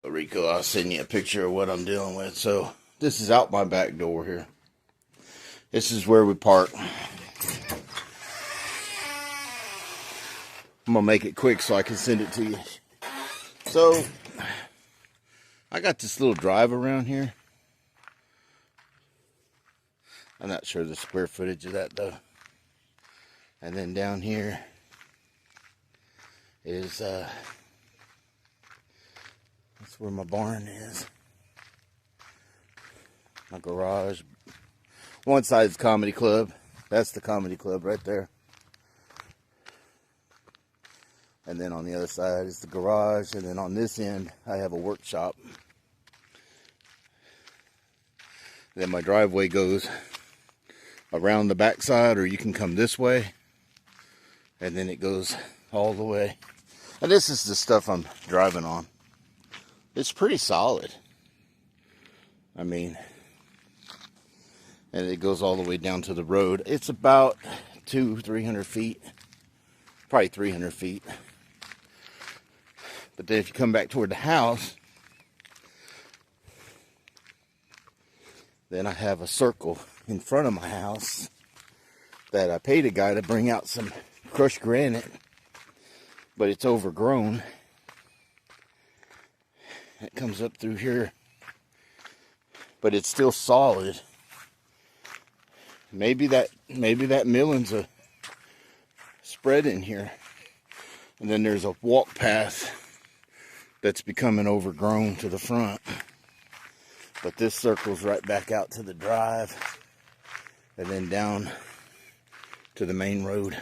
Rico, I'll send you a picture of what I'm dealing with. So this is out my back door here. This is where we park. I'm gonna make it quick so I can send it to you. So I got this little drive around here. I'm not sure the square footage of that though. And then down here is that's where my barn is. My garage. One side is comedy club. That's the comedy club right there. And then on the other side is the garage. And then on this end, I have a workshop. Then my driveway goes around the backside, or you can come this way. And then it goes all the way. And this is the stuff I'm driving on. It's pretty solid. I mean, and it goes all the way down to the road. It's about 200-300 feet. Probably 300 feet. But then if you come back toward the house, then I have a circle in front of my house that I paid a guy to bring out some crushed granite, but it's overgrown. It comes up through here, but it's still solid. Maybe that milling's a spread in here. And then there's a walk path that's becoming overgrown to the front. But this circles right back out to the drive and then down to the main road.